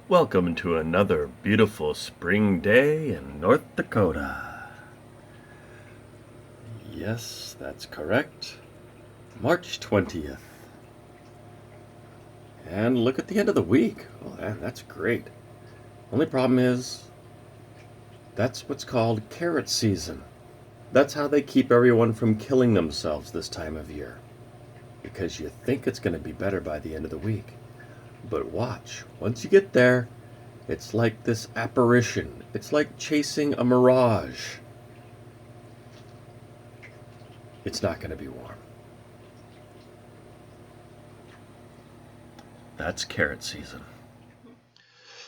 Welcome to another beautiful spring day in North Dakota. Yes, that's correct. March 20th. And look at the end of the week. Oh, man, that's great. Only problem is, that's what's called carrot season. That's how they keep everyone from killing themselves this time of year. Because you think it's going to be better by the end of the week. But watch, once you get there, it's like this apparition. It's like chasing a mirage. It's not going to be warm. That's carrot season.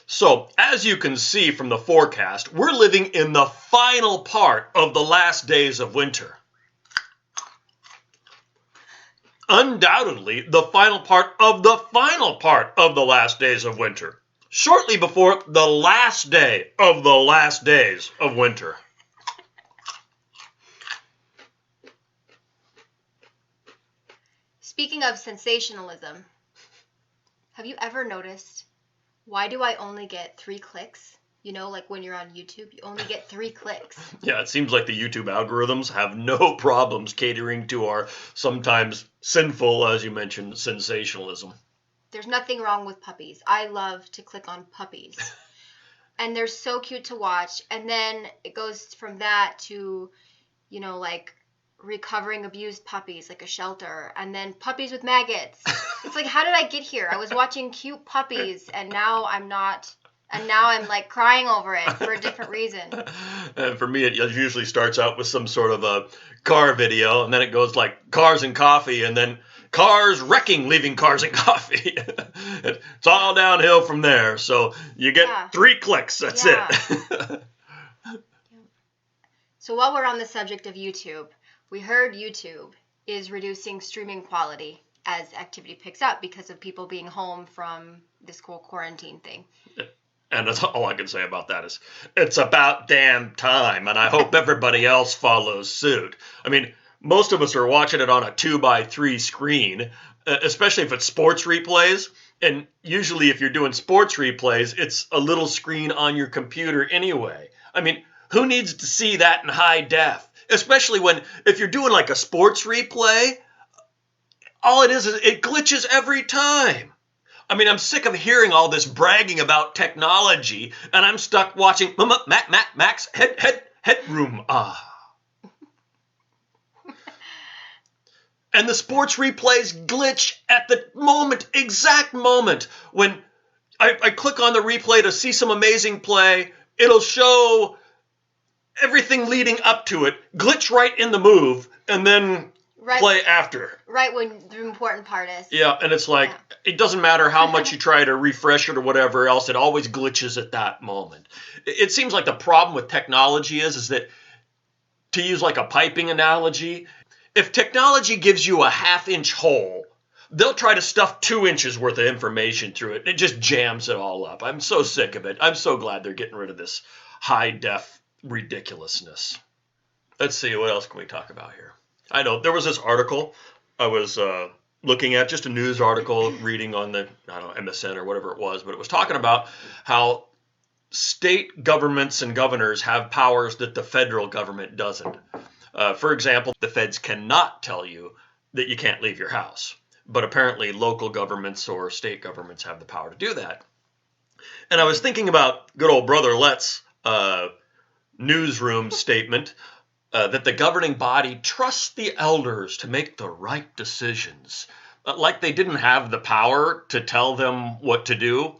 So, as you can see from the forecast, we're living in the final part of the last days of winter. Undoubtedly, the final part of the last days of winter. Shortly before the last day of the last days of winter. Speaking of sensationalism, have you ever noticed, why do I only get 3 clicks? You know, like when you're on YouTube, you only get 3 clicks. Yeah, it seems like the YouTube algorithms have no problems catering to our sometimes sinful, as you mentioned, sensationalism. There's nothing wrong with puppies. I love to click on puppies. And they're so cute to watch. And then it goes from that to, you know, like recovering abused puppies, like a shelter. And then puppies with maggots. It's like, how did I get here? I was watching cute puppies and now I'm not. And now I'm like crying over it for a different reason. And for me, it usually starts out with some sort of a car video, and then it goes like cars and coffee, and then cars wrecking, leaving cars and coffee. It's all downhill from there. So you get 3 clicks. That's it. So while we're on the subject of YouTube, we heard YouTube is reducing streaming quality as activity picks up because of people being home from this whole quarantine thing. And that's all I can say about that is it's about damn time, and I hope everybody else follows suit. I mean, most of us are watching it on a 2x3 screen, especially if it's sports replays. And usually if you're doing sports replays, it's a little screen on your computer anyway. I mean, who needs to see that in high def? Especially if you're doing like a sports replay, all it is it glitches every time. I mean, I'm sick of hearing all this bragging about technology, and I'm stuck watching Max headroom. And the sports replays glitch at the exact moment when I click on the replay to see some amazing play. It'll show everything leading up to it, glitch right in the move, and then play after. Right when the important part is. Yeah, and it's like, it doesn't matter how much you try to refresh it or whatever else, it always glitches at that moment. It seems like the problem with technology is that, to use like a piping analogy, if technology gives you a half-inch hole, they'll try to stuff 2 inches worth of information through it. It just jams it all up. I'm so sick of it. I'm so glad they're getting rid of this high-def ridiculousness. Let's see, what else can we talk about here? I know, there was this article I was looking at, just a news article, reading on the, MSN or whatever it was, but it was talking about how state governments and governors have powers that the federal government doesn't. For example, the feds cannot tell you that you can't leave your house, but apparently local governments or state governments have the power to do that. And I was thinking about good old brother Lett's newsroom statement that the governing body trusts the elders to make the right decisions, like they didn't have the power to tell them what to do.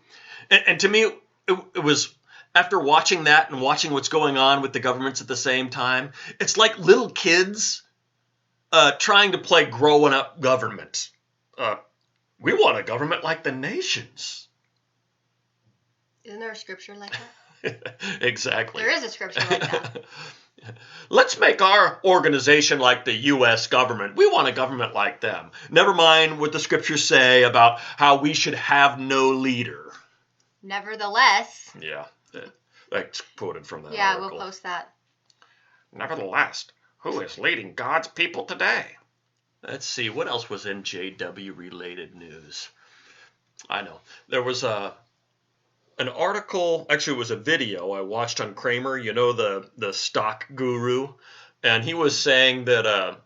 And to me, it was, after watching that and watching what's going on with the governments at the same time, it's like little kids trying to play growing up government. We want a government like the nations. Isn't there a scripture like that? Exactly. There is a scripture like that. Let's make our organization like the U.S. government. We want a government like them. Never mind what the scriptures say about how we should have no leader. Nevertheless. Yeah, that's quoted from that article. Yeah, we'll post that. Nevertheless, who is leading God's people today? Let's see, what else was in JW-related news? I know. There was a an article, actually it was a video I watched on Kramer, you know, the stock guru, and he was saying that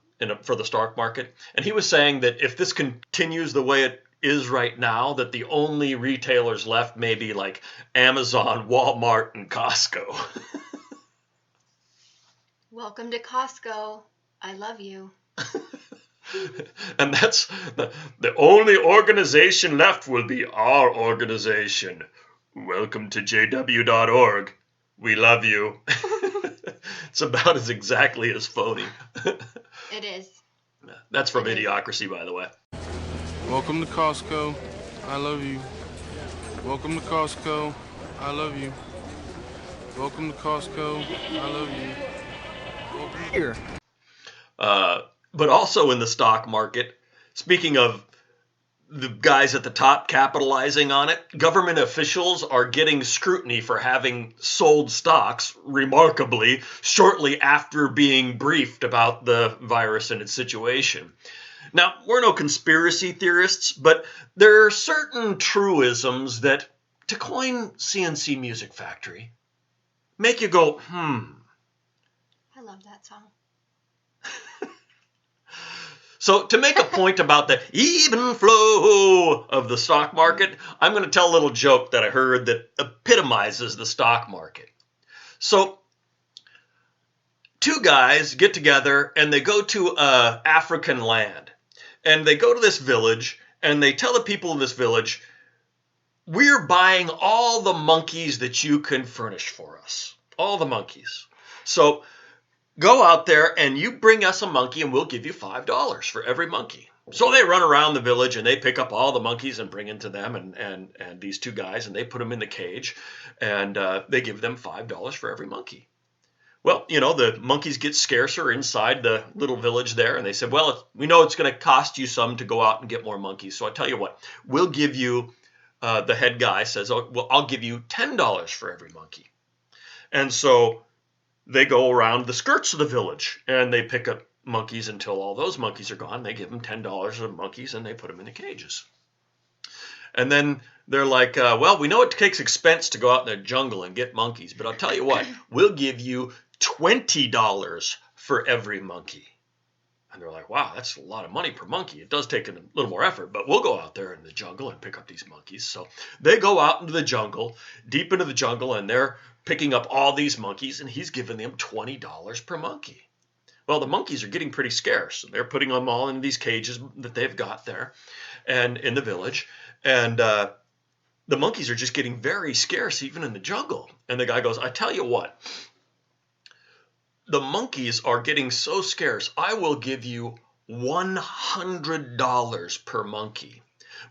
for the stock market, and he was saying that if this continues the way it is right now, that the only retailers left may be like Amazon, Walmart, and Costco. Welcome to Costco. I love you. And that's the only organization left will be our organization. Welcome to jw.org. We love you. It's about as exactly as phony. It is. That's from Idiocracy, by the way. Welcome to Costco. I love you. Welcome to Costco. I love you. Welcome to Costco. I love you. Welcome here. But also in the stock market, speaking of the guys at the top capitalizing on it, government officials are getting scrutiny for having sold stocks, remarkably, shortly after being briefed about the virus and its situation. Now, we're no conspiracy theorists, but there are certain truisms that, to coin CNC Music Factory, make you go, I love that song. So to make a point about the even flow of the stock market, I'm going to tell a little joke that I heard that epitomizes the stock market. So two guys get together and they go to African land. And they go to this village and they tell the people of this village, we're buying all the monkeys that you can furnish for us. All the monkeys. So go out there and you bring us a monkey and we'll give you $5 for every monkey. So they run around the village and they pick up all the monkeys and bring them to them and these two guys, and they put them in the cage and they give them $5 for every monkey. Well, you know, the monkeys get scarcer inside the little village there, and they said, well, we know it's going to cost you some to go out and get more monkeys. So I tell you what, we'll give you, the head guy says, oh, well, I'll give you $10 for every monkey. And so they go around the skirts of the village and they pick up monkeys until all those monkeys are gone. They give them $10 of monkeys and they put them in the cages. And then they're like, well, we know it takes expense to go out in the jungle and get monkeys, but I'll tell you what, we'll give you $20 for every monkey. And they're like, wow, that's a lot of money per monkey. It does take a little more effort, but we'll go out there in the jungle and pick up these monkeys. So they go out into the jungle, deep into the jungle, and they're picking up all these monkeys, and he's giving them $20 per monkey. Well, the monkeys are getting pretty scarce. They're putting them all in these cages that they've got there and in the village. And the monkeys are just getting very scarce even in the jungle. And the guy goes, I tell you what, the monkeys are getting so scarce, I will give you $100 per monkey.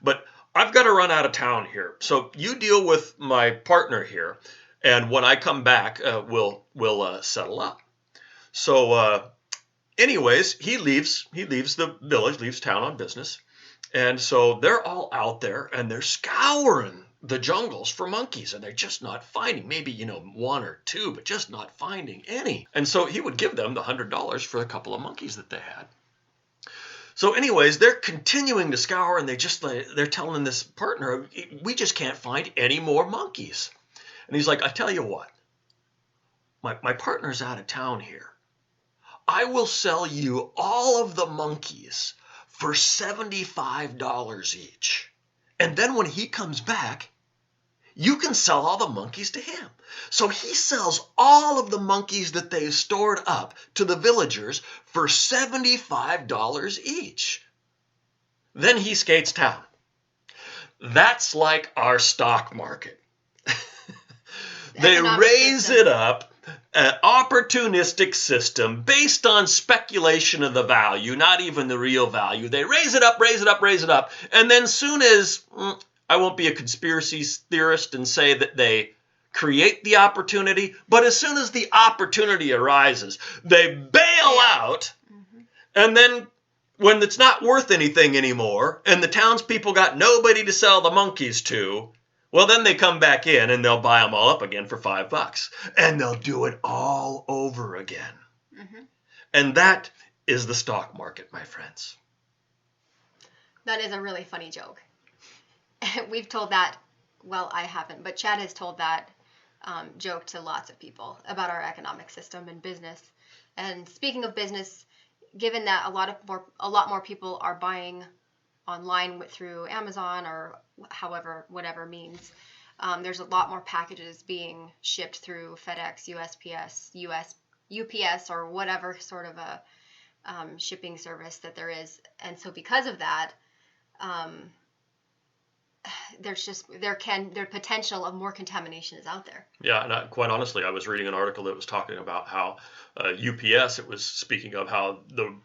But I've got to run out of town here. So you deal with my partner here. And when I come back, we'll settle up. So anyways, he leaves the village, leaves town on business. And so they're all out there and they're scouring the jungles for monkeys, and they're just not finding, maybe, one or two, but just not finding any. And so he would give them the $100 for a couple of monkeys that they had. So anyways, they're continuing to scour, and they're telling this partner, we just can't find any more monkeys. And he's like, I tell you what, my partner's out of town here. I will sell you all of the monkeys for $75 each. And then when he comes back, you can sell all the monkeys to him. So he sells all of the monkeys that they've stored up to the villagers for $75 each. Then he skates town. That's like our stock market. They raise it up, an opportunistic system based on speculation of the value, not even the real value. They raise it up, and then soon as, I won't be a conspiracy theorist and say that they create the opportunity, but as soon as the opportunity arises, they bail out, and then when it's not worth anything anymore, and the townspeople got nobody to sell the monkeys to, well, then they come back in and they'll buy them all up again for $5, and they'll do it all over again. And that is the stock market, my friends. That is a really funny joke. We've told that well, I haven't, but Chad has told that joke to lots of people about our economic system and business. And speaking of business, given that a lot more people are buying online through Amazon or whatever means, there's a lot more packages being shipped through FedEx, UPS, or whatever sort of a shipping service that there is. And so because of that, there's potential of more contamination is out there. Yeah, and quite honestly, I was reading an article that was talking about how UPS, it was speaking of how the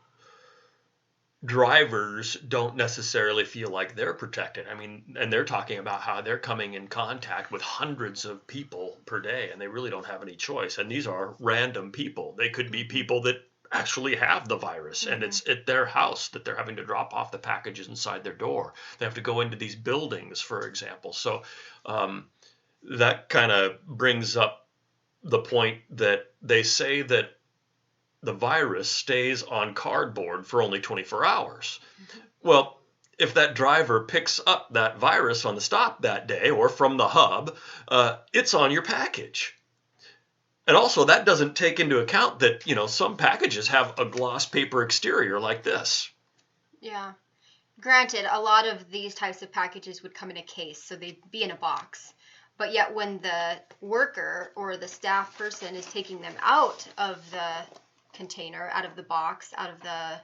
drivers don't necessarily feel like they're protected. I mean, and they're talking about how they're coming in contact with hundreds of people per day, and they really don't have any choice. And these are random people. They could be people that actually have the virus, and it's at their house that they're having to drop off the packages inside their door. They have to go into these buildings, for example. So that kind of brings up the point that they say that the virus stays on cardboard for only 24 hours. Well, if that driver picks up that virus on the stop that day or from the hub, it's on your package. And also, that doesn't take into account that, some packages have a gloss paper exterior like this. Yeah. Granted, a lot of these types of packages would come in a case, so they'd be in a box. But yet when the worker or the staff person is taking them out of the container, out of the box, out of the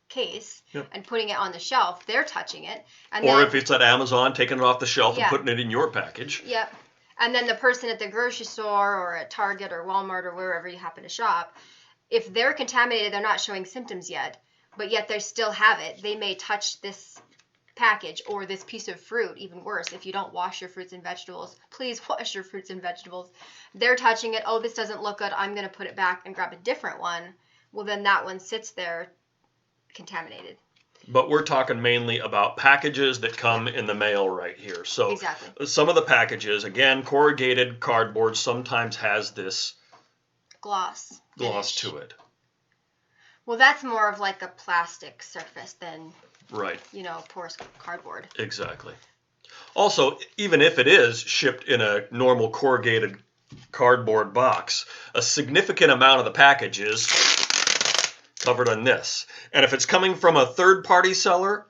case, and putting it on the shelf, they're touching it. And or if it's at Amazon, taking it off the shelf and putting it in your package. Yep. And then the person at the grocery store or at Target or Walmart or wherever you happen to shop, if they're contaminated, they're not showing symptoms yet, but yet they still have it. They may touch this package or this piece of fruit. Even worse, if you don't wash your fruits and vegetables, please wash your fruits and vegetables. They're touching it. Oh, this doesn't look good. I'm going to put it back and grab a different one. Well, then that one sits there contaminated. But we're talking mainly about packages that come in the mail right here. So exactly. Some of the packages, again, corrugated cardboard sometimes has this gloss to it. Well, that's more of like a plastic surface than, right, porous cardboard. Exactly. Also, even if it is shipped in a normal corrugated cardboard box, a significant amount of the package is covered on this. And if it's coming from a third-party seller,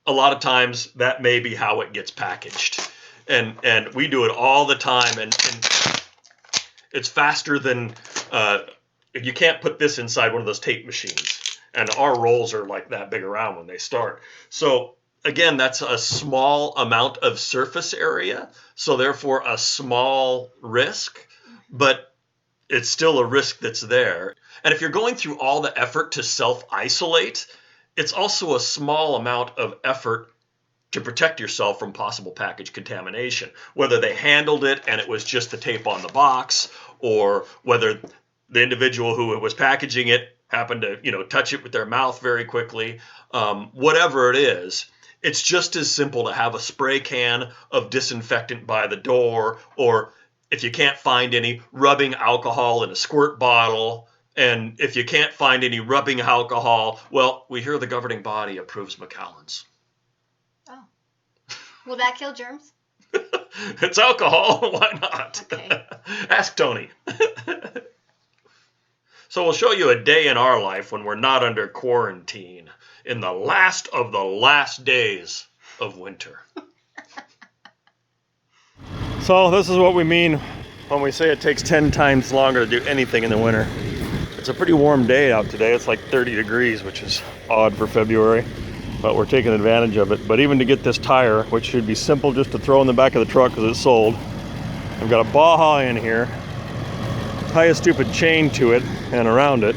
a lot of times that may be how it gets packaged. And we do it all the time, and it's faster than you can't put this inside one of those tape machines. And our rolls are like that big around when they start. So again, that's a small amount of surface area, so therefore a small risk, but it's still a risk that's there. And if you're going through all the effort to self-isolate, it's also a small amount of effort to protect yourself from possible package contamination, whether they handled it and it was just the tape on the box, or whether the individual who was packaging it happened to, touch it with their mouth very quickly. Whatever it is, it's just as simple to have a spray can of disinfectant by the door, or if you can't find any, rubbing alcohol in a squirt bottle. And if you can't find any rubbing alcohol, well, we hear the governing body approves Macallan's. Oh. Will that kill germs? It's alcohol. Why not? Okay. Ask Tony. So we'll show you a day in our life when we're not under quarantine, in the last of the last days of winter. So this is what we mean when we say it takes 10 times longer to do anything in the winter. It's a pretty warm day out today. It's like 30 degrees, which is odd for February, but we're taking advantage of it. But even to get this tire, which should be simple just to throw in the back of the truck because it's sold, I've got a Baja in here, tie a stupid chain to it and around it.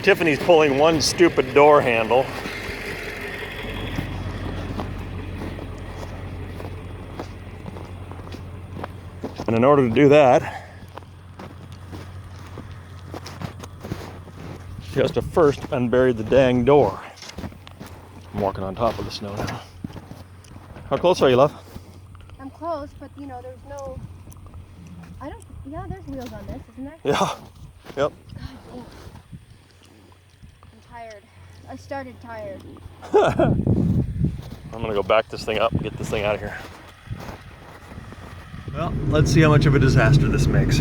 Tiffany's pulling one stupid door handle. And in order to do that, she has to first unbury the dang door. I'm walking on top of the snow now. How close are you, love? I'm close, but there's no... there's wheels on this, isn't there? Yeah. Yep. God, oh. I'm tired. I started tired. I'm gonna go back this thing up and get this thing out of here. Well, let's see how much of a disaster this makes.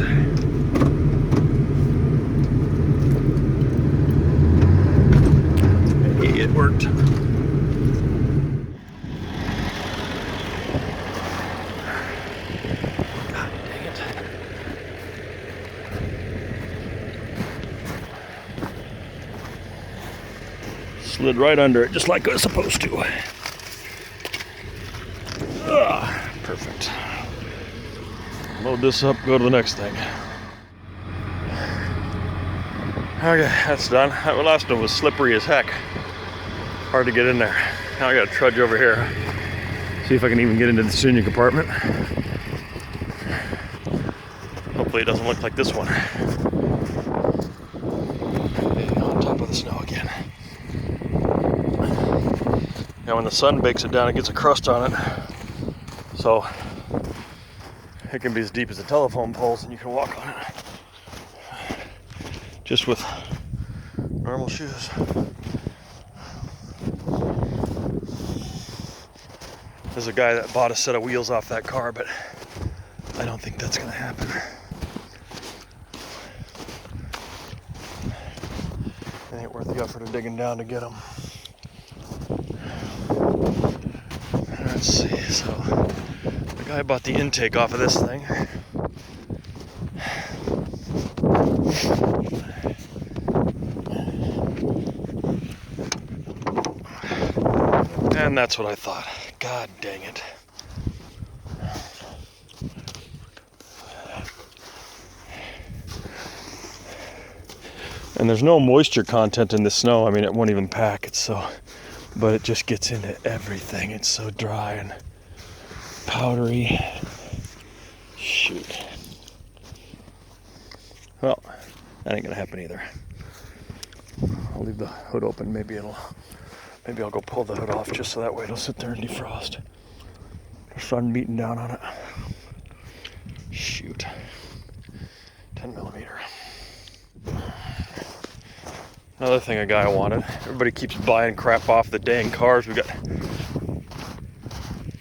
Maybe it worked. God dang it. Slid right under it, just like it was supposed to. Perfect. Load this up, go to the next thing. Okay, that's done. That last one was slippery as heck. Hard to get in there. Now I gotta trudge over here. See if I can even get into the senior compartment. Hopefully it doesn't look like this one. On top of the snow again. Now when the sun bakes it down, it gets a crust on it. So it can be as deep as the telephone poles and you can walk on it. Just with normal shoes. There's a guy that bought a set of wheels off that car, but I don't think that's gonna happen. It ain't worth the effort of digging down to get them. Let's see, so the guy bought the intake off of this thing. And that's what I thought. God dang it. And there's no moisture content in the snow. I mean, it won't even pack. It's so, but it just gets into everything. It's so dry and powdery. Shoot. Well, that ain't gonna happen either. I'll leave the hood open. Maybe I'll go pull the hood off just so that way it'll sit there and defrost. The sun beating down on it. Shoot. 10 millimeter. Another thing a guy wanted. Everybody keeps buying crap off the dang cars. We got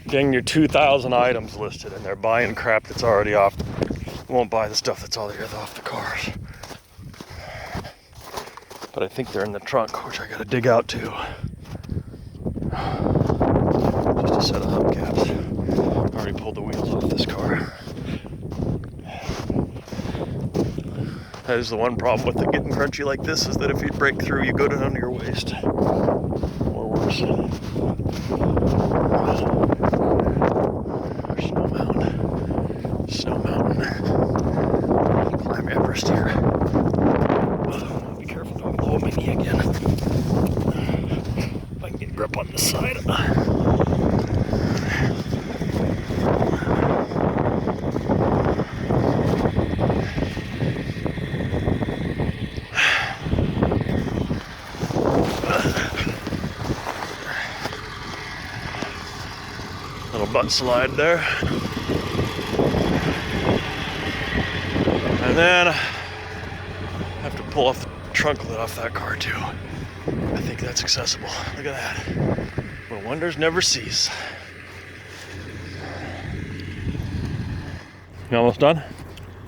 dang near 2,000 items listed, and they're buying crap that's already off. Won't buy the stuff that's already off the cars. But I think they're in the trunk, which I gotta dig out too. Just a set of hubcaps. I already pulled the wheels off this car. That is the one problem with it getting crunchy like this, is that if you break through, you go down to your waist. Or worse. Snow mountain. Snow mountain. Climb Everest here. Be careful, don't blow my knee again. If I can get grip on this side. Little butt slide there. And then I have to pull off the trunk lid off that car too. I think that's accessible. Look at that. Where wonders never cease. You almost done?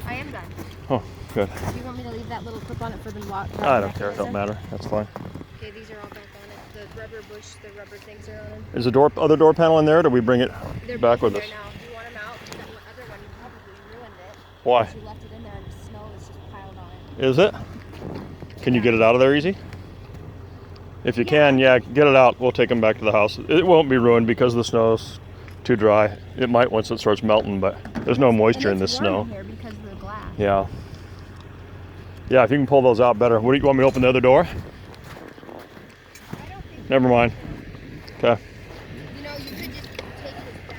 I am done. Oh, good. Do you want me to leave that little clip on it for the walk? I don't care. It don't matter. That's fine. Okay, these are all back on it. The rubber bush, the rubber things are on it. Is the other door panel in there, or do we bring it They're back both with in us? there now. Do you want them out? That other one, you probably ruined it. Why? You left it in there and the snow is just piled on it. Is it? Can you get it out of there easy? If you can, yeah, get it out. We'll take them back to the house. It won't be ruined because the snow's too dry. It might once it starts melting, but there's no moisture in this snow. Here because of the glass. Yeah. Yeah, if you can pull those out better. What do you want me to open the other door? Never mind. Okay. You know, you could just take this back.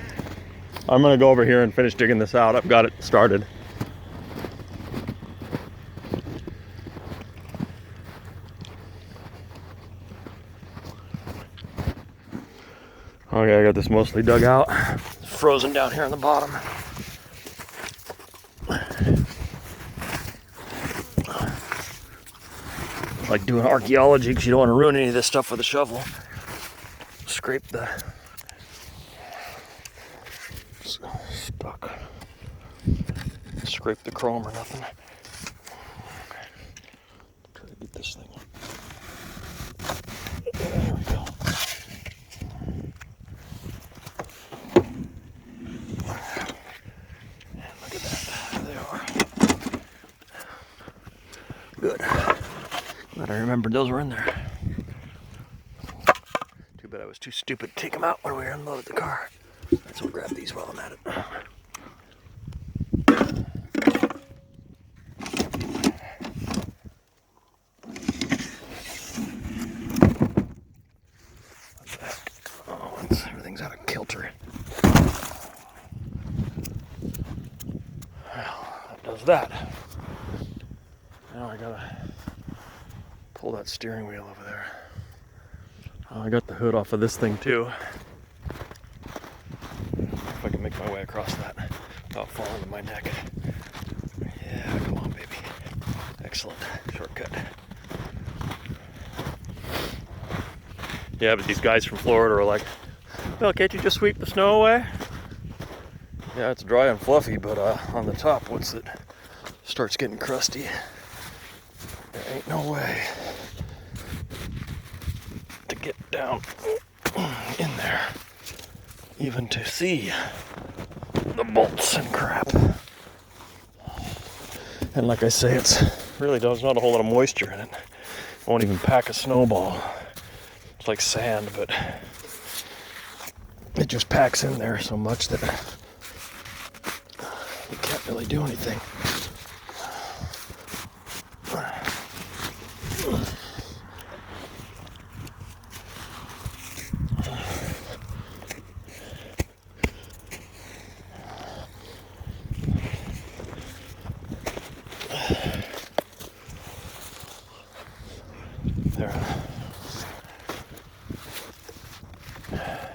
I'm gonna go over here and finish digging this out. I've got it started. Okay, I got this mostly dug out. It's frozen down here on the bottom. Like doing archaeology because you don't want to ruin any of this stuff with a shovel. Scrape the It's stuck. Scrape the chrome or nothing. Okay. Try to get this thing. There we go. And look at that. There they are. Good. Glad I remembered those were in there. Too bad I was too stupid to take them out when we unloaded the car. So we'll grab these while I'm at it. Oh, everything's out of kilter. Well, that does that. Now I gotta pull that steering wheel over there. Oh, I got the hood off of this thing too. If I can make my way across that without falling to my neck. Yeah, come on, baby. Excellent. Shortcut. Yeah, but these guys from Florida are like, well, can't you just sweep the snow away? Yeah, it's dry and fluffy, but on the top, once it starts getting crusty, there ain't no way to get down in there, even to see the bolts and crap. And like I say, it's really there's not a whole lot of moisture in it. Won't even pack a snowball. It's like sand, but it just packs in there so much that you can't really do anything. There.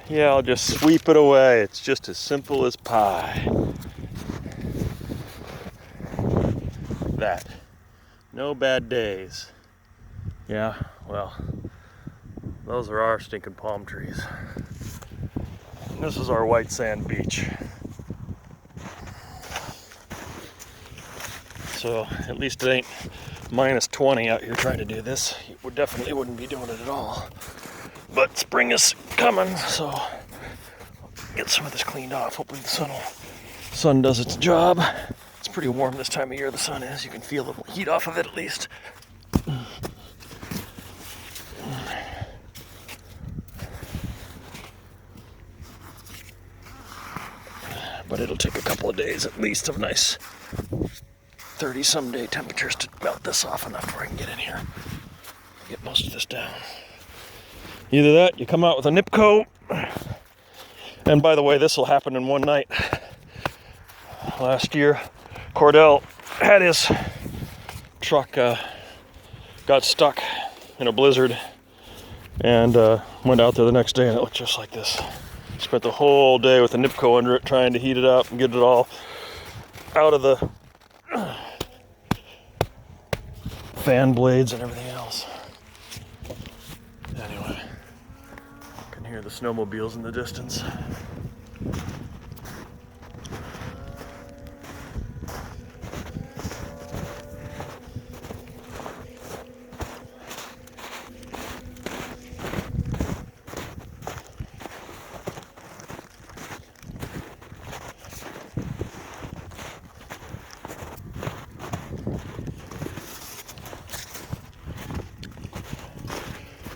Yeah, I'll just sweep it away. It's just as simple as pie. That. No bad days. Yeah, well, those are our stinking palm trees. And this is our white sand beach. So at least it ain't minus 20 out here trying to do this. You definitely wouldn't be doing it at all. But spring is coming, so I'll get some of this cleaned off. Hopefully the sun does its job. It's pretty warm this time of year, the sun is. You can feel the heat off of it at least. But it'll take a couple of days at least of nice 30-some day temperatures to melt this off enough where I can get in here. Get most of this down. Either that, you come out with a nip coat. And by the way, this will happen in one night. Last year, Cordell had his truck got stuck in a blizzard and went out there the next day and it looked just like this. Spent the whole day with a Nipco under it trying to heat it up and get it all out of the fan blades and everything else. Anyway, I can hear the snowmobiles in the distance.